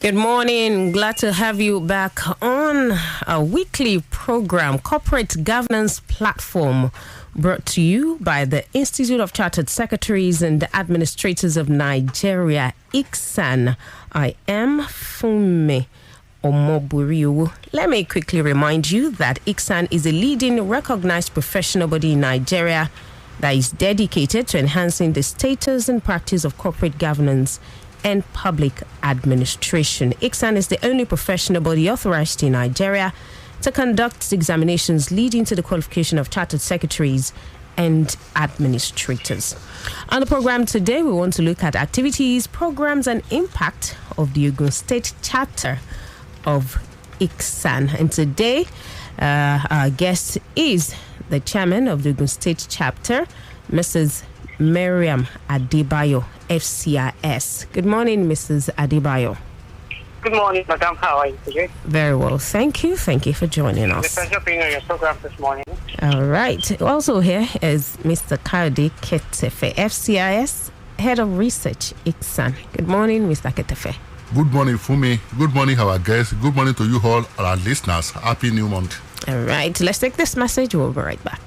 Good morning. Glad to have you back on a weekly program, Corporate Governance Platform, brought to you by the Institute of Chartered Secretaries and Administrators of Nigeria, ICSAN. I am Funmi Omoburiu. Let me quickly remind you that ICSAN is a leading recognized professional body in Nigeria that is dedicated to enhancing the status and practice of corporate governance and public administration. ICSAN is the only professional body authorized in Nigeria to conduct examinations leading to the qualification of chartered secretaries and administrators. On the program today, we want to look at activities, programs, and impact of the OGUN State chapter of ICSAN. And today, our guest is the chairman of the OGUN State chapter, Mrs. MARYAM ADEBAYO, FCIS. Good morning, Mrs. ADEBAYO. Good morning, Madam. How are you today? Very well, thank you. Thank you for joining us. It's a pleasure being on your program this morning. All right. Also here is Mr. Kayode Ketefe, FCIS, Head of Research, ICSAN. Good morning, Mr. Ketefe. Good morning, Fumi. Good morning, our guests. Good morning to you all, our listeners. Happy New Month. All right. Let's take this message. We'll be right back.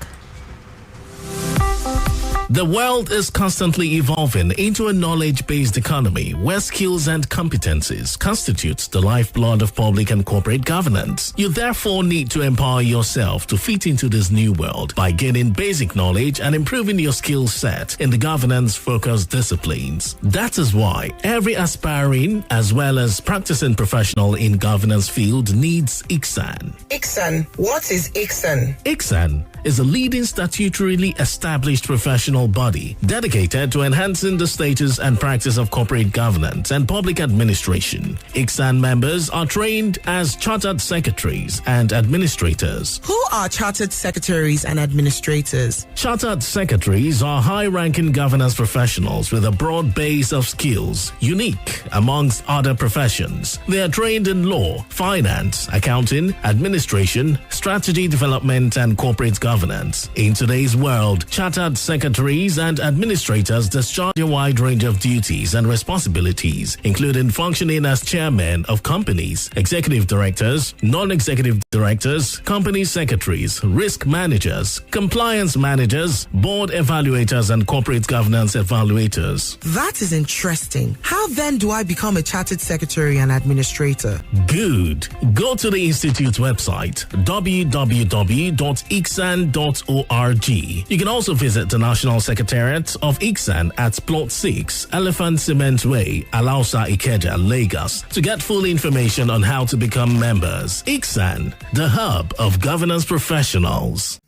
The world is constantly evolving into a knowledge-based economy where skills and competencies constitute the lifeblood of public and corporate governance. You therefore need to empower yourself to fit into this new world by gaining basic knowledge and improving your skill set in the governance-focused disciplines. That is why every aspiring as well as practicing professional in governance field needs ICSAN. ICSAN. What is ICSAN? ICSAN is a leading statutorily established professional body dedicated to enhancing the status and practice of corporate governance and public administration. ICSAN members are trained as chartered secretaries and administrators. Who are chartered secretaries and administrators? Chartered secretaries are high-ranking governance professionals with a broad base of skills, unique amongst other professions. They are trained in law, finance, accounting, administration, strategy development, and corporate governance. In today's world, chartered secretaries and administrators discharge a wide range of duties and responsibilities, including functioning as chairmen of companies, executive directors, non-executive directors, company secretaries, risk managers, compliance managers, board evaluators, and corporate governance evaluators. That is interesting. How then do I become a chartered secretary and administrator? Good. Go to the Institute's website, www.icsan.org. You can also visit the National Secretariat of ICSAN at Plot 6, Elephant Cement Way, Alausa, Ikeja, Lagos, to get full information on how to become members. ICSAN, the hub of governance professionals.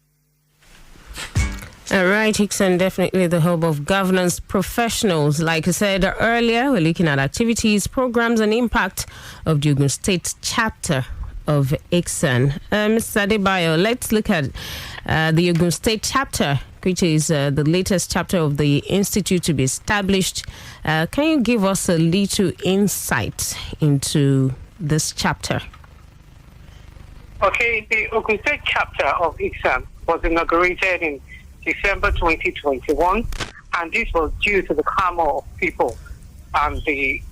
All right, ICSAN, definitely the hub of governance professionals. Like I said earlier, we're looking at activities, programs, and impact of the OGUN State chapter of ICSAN. Mr. ADEBAYO, let's look at the OGUN State chapter, which is the latest chapter of the institute to be established. Can you give us a little insight into this chapter? Okay, the OGUN State chapter of ICSAN was inaugurated in December 2021, and this was due to the clamor of people and the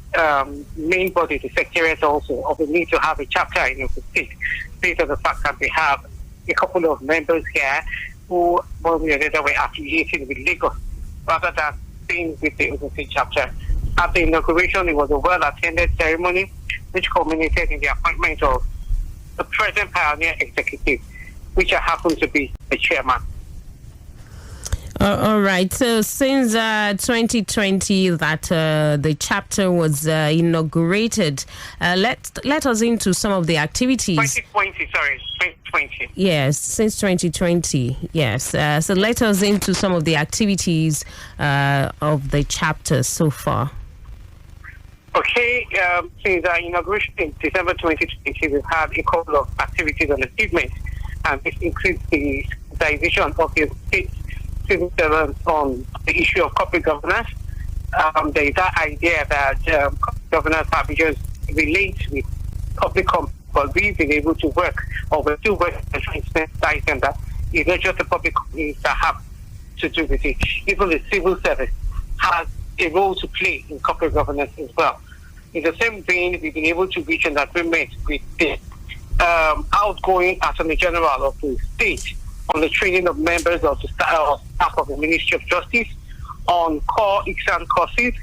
main body, the secretariat also, of the need to have a chapter in the state, based on the fact that we have a couple of members here who, one way or another, were affiliated with Lagos rather than being with the OGUN State chapter. At the inauguration, it was a well-attended ceremony which culminated in the appointment of the present pioneer executive, which I happen to be the chairman. All right. So since 2020 that the chapter was inaugurated, let us into some of the activities. 2020. Yes, since 2020. Yes. So let us into some of the activities of the chapter so far. Okay. Since our inauguration in December 2020, we've had a couple of activities and achievements, and this includes the sensitization of the state civil servants on the issue of corporate governance. There is that idea that corporate governance packages relate with public companies, but we've been able to work, or we're still working on trying to sensitize them that it's not just the public companies that have to do with it. Even the civil service has a role to play in corporate governance as well. In the same vein, we've been able to reach an agreement with the outgoing Attorney General of the state on the training of members of the staff of the Ministry of Justice on core ICSAN courses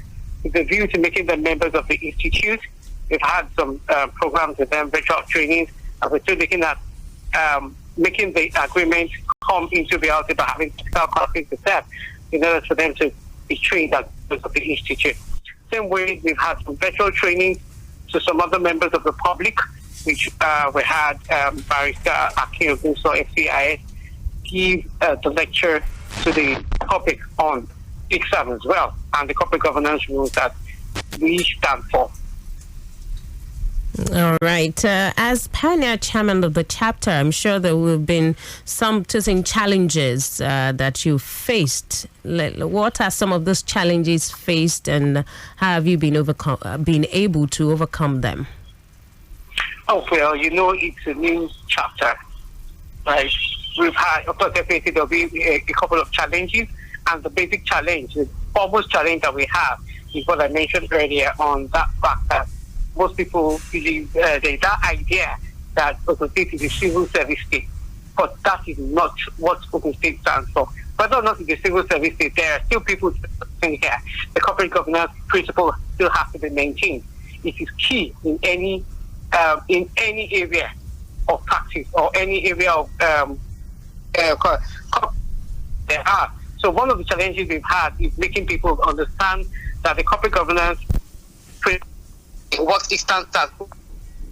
with a view to making them members of the institute. We've had some programs with them, virtual trainings, and we're still looking at making the agreement come into reality by having physical courses with them in order for them to be trained as members of the institute. Same way, we've had some virtual trainings to some other members of the public, which we had Barrister Akin Ogunso, FCIS, give the lecture to the public on ICSAN as well, and the corporate governance rules that we stand for. All right. As pioneer chairman of the chapter, I'm sure there will have been some challenges that you faced. What are some of those challenges faced, and how have you been able to overcome them? Oh, well, it's a new chapter, right? We've had, of course, definitely there'll be a couple of challenges, and the basic challenge, the foremost challenge that we have is what I mentioned earlier on that fact that most people believe there's that idea that Ogun State is a civil service state, but that is not what Ogun State stands for. Whether or not it's a civil service state, there are still people in here. The corporate governance principle still has to be maintained. It is key in any area of practice or any area of there are. So one of the challenges we've had is making people understand that the corporate governance what it stands as,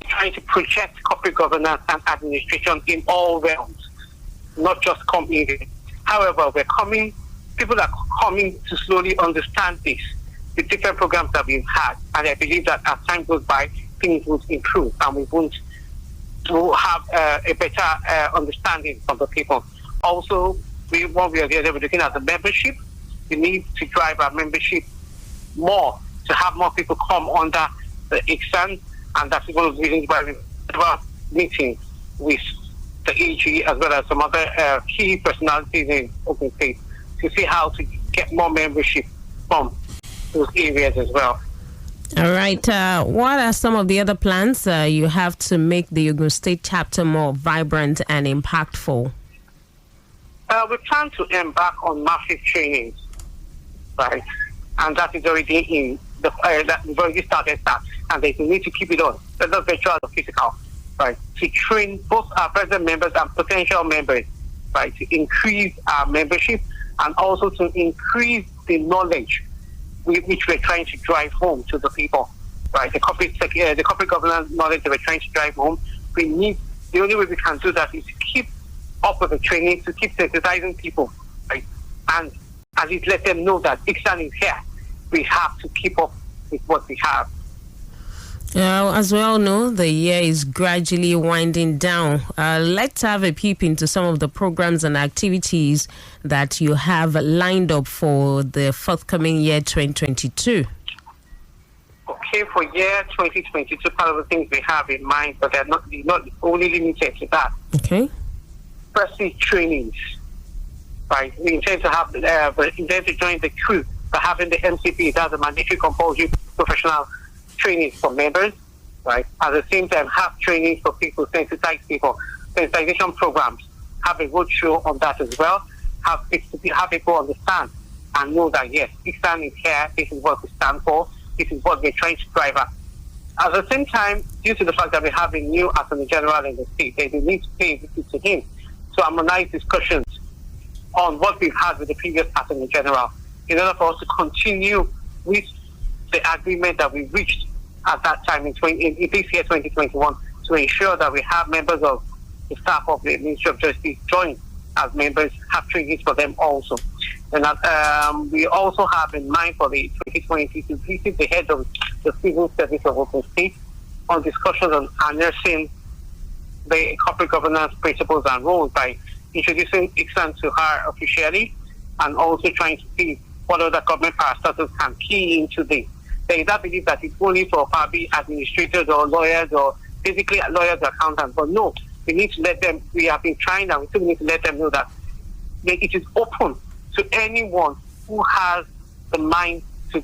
trying to project corporate governance and administration in all realms, not just companies. However, people are coming to slowly understand this, the different programs that we've had, and I believe that as time goes by, things will improve and we won't have a better understanding from the people. Also, one way or the other, we're looking at the membership. We need to drive our membership more, to have more people come under the ICSAN, and that's one of the reasons why we have meetings with the AG as well as some other key personalities in Ogun State to see how to get more membership from those areas as well. All right. What are some of the other plans you have to make the Ogun State chapter more vibrant and impactful? We plan to embark on massive trainings, right? And that is already in the that we've already started that, and they need to keep it on, whether virtual or physical, right? To train both our present members and potential members, right? To increase our membership and also to increase the knowledge which we're trying to drive home to the people, right? The corporate governance knowledge that we're trying to drive home. The only way we can do that is to keep up with the training, to keep sensitizing people, right? And at least let them know that ICSAN is here. We have to keep up with what we have. As we all know, the year is gradually winding down. Let's have a peep into some of the programs and activities that you have lined up for the forthcoming year 2022. Okay, for year 2022, part of the things we have in mind, but they're not only limited to that. Okay. Firstly, trainings. Right, we intend to join the crew by having the MCP, that's a mandatory compulsory professional training for members, right? At the same time, have training for people, sensitization programs, have a roadshow on that as well, have people understand and know that yes, ICSAN is here, this is what we stand for, this is what we're trying to drive at. At the same time, due to the fact that we have a new Attorney General in the state, they need to pay a visit to him to harmonize discussions on what we've had with the previous Attorney General in order for us to continue with the agreement that we reached at that time in this year 2021 to ensure that we have members of the staff of the Ministry of Justice join as members, have trainings for them also. And we also have in mind for the 2020 to visit the head of the civil service of Ogun State on discussions on harnessing the corporate governance principles and rules by introducing ICSAN to her officially and also trying to see what other government parastatals can key into this. There is that belief that it's only for probably administrators or lawyers or basically lawyers or accountants, but no, we need to let them, we have been trying and we still need to let them know that it is open to anyone who has the mind to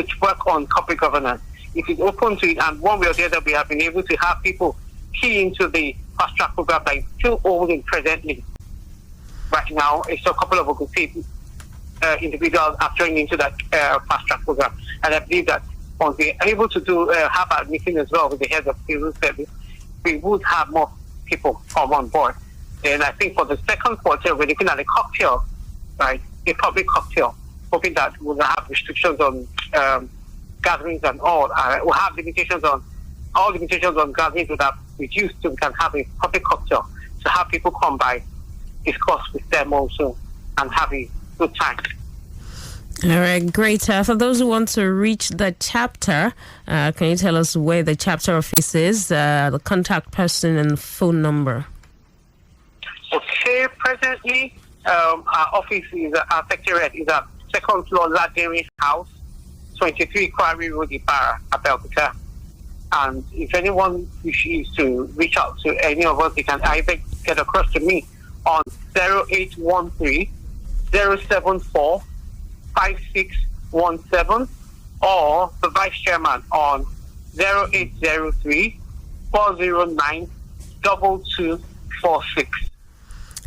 to work on corporate governance. It is open to it, and one way or the other, we have been able to have people key into the fast track program that is still holding presently. Right now, it's a couple of Ogun State individuals are joining into that fast track program, and I believe that once we are able to do have a meeting as well with the heads of civil service, we would have more people come on board. And I think for the second quarter, we're looking at a cocktail, right? A public cocktail, hoping that we'll have restrictions on gatherings and all. We'll have limitations on gatherings would have reduced, so we can have a public cocktail to have people come by, discuss with them also, and have a good time. All right, great. For those who want to reach the chapter, can you tell us where the chapter office is, the contact person and phone number? Okay, presently, our office is, our secretariat is at second floor, Ladere House, 23 Quarry Road, Ibarra, Abeokuta. And if anyone wishes to reach out to any of us, they can either get across to me on 0813 074 5617 or the vice chairman on 0803 409 2246.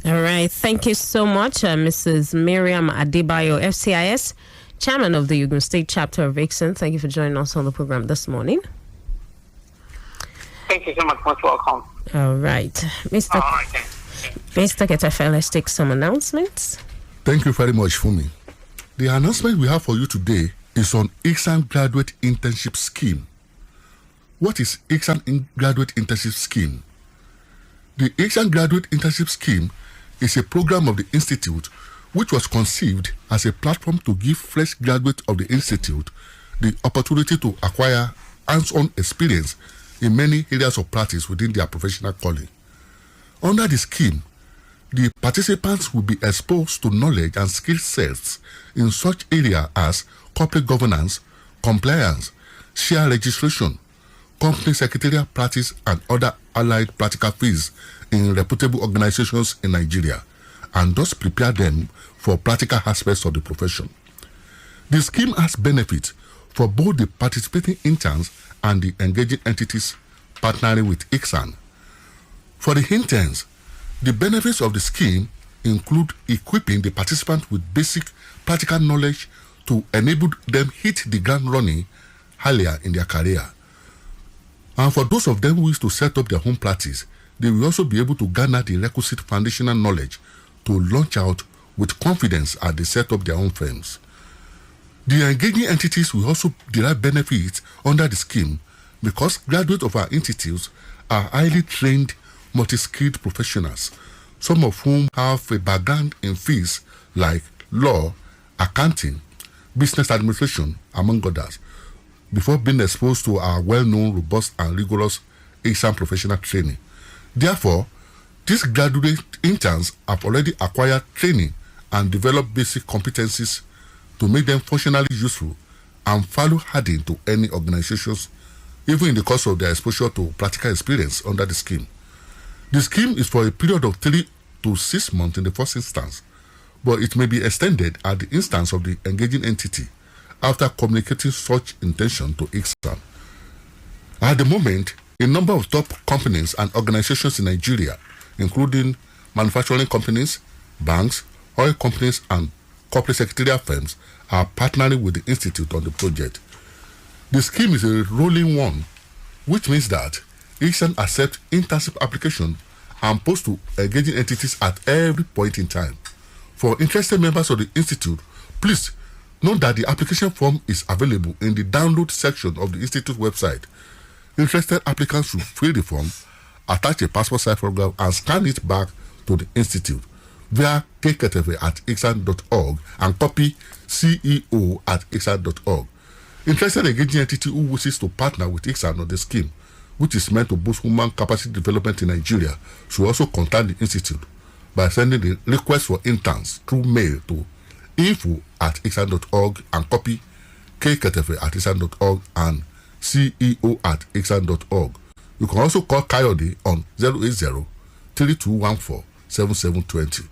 All right. Thank you so much, Mrs. MARYAM ADEBAYO, FCIS, chairman of the OGUN State chapter of ICSAN. Thank you for joining us on the program this morning. Thank you so much. Most welcome. All right. Mr. Ketafel, let's take some announcements. Thank you very much, Fumi. The announcement we have for you today is on ICSAN Graduate Internship Scheme. What is ICSAN Graduate Internship Scheme? The ICSAN Graduate Internship Scheme is a program of the Institute which was conceived as a platform to give fresh graduates of the Institute the opportunity to acquire hands-on experience in many areas of practice within their professional calling. Under the scheme, the participants will be exposed to knowledge and skill sets in such areas as corporate governance, compliance, share registration, company secretarial practice, and other allied practical fields in reputable organizations in Nigeria, and thus prepare them for practical aspects of the profession. The scheme has benefits for both the participating interns and the engaging entities partnering with ICSAN. For the interns, the benefits of the scheme include equipping the participants with basic practical knowledge to enable them hit the ground running earlier in their career. And for those of them who wish to set up their home practice, they will also be able to garner the requisite foundational knowledge to launch out with confidence as they set up their own firms. The engaging entities will also derive benefits under the scheme because graduates of our institutes are highly trained, multi-skilled professionals, some of whom have a background in fields like law, accounting, business administration, among others, before being exposed to our well-known, robust, and rigorous ICSAN professional training. Therefore, these graduate interns have already acquired training and developed basic competencies to make them functionally useful and value-adding to any organizations, even in the course of their exposure to practical experience under the scheme. The scheme is for a period of 3 to 6 months in the first instance, but it may be extended at the instance of the engaging entity after communicating such intention to ICSAN. At the moment, a number of top companies and organizations in Nigeria, including manufacturing companies, banks, oil companies, and corporate secretarial firms, are partnering with the Institute on the project. The scheme is a rolling one, which means that ICSAN accepts internship application and posts to engaging entities at every point in time. For interested members of the Institute, please note that the application form is available in the download section of the Institute website. Interested applicants should fill the form, attach a passport size photograph, and scan it back to the Institute via kketv@ixsan.org and copy ceo@ixsan.org. Interested engaging entity who wishes to partner with ICSAN on the scheme, which is meant to boost human capacity development in Nigeria, should also contact the Institute by sending the request for interns through mail to info@ixsan.org and copy kketv@ixsan.org and ceo@ixsan.org. You can also call Coyote on 080-3214-7720.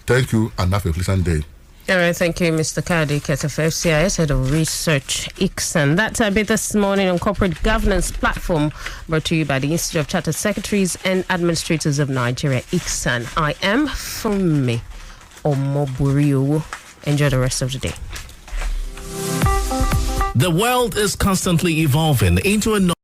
Thank you and have a pleasant day. All right, thank you, Mr. Kadi Ketef, FCIS, Head of Research, ICSAN. That's a bit this morning on Corporate Governance Platform, brought to you by the Institute of Chartered Secretaries and Administrators of Nigeria, ICSAN. I am Funmi Omoburiu. Enjoy the rest of the day. The world is constantly evolving into a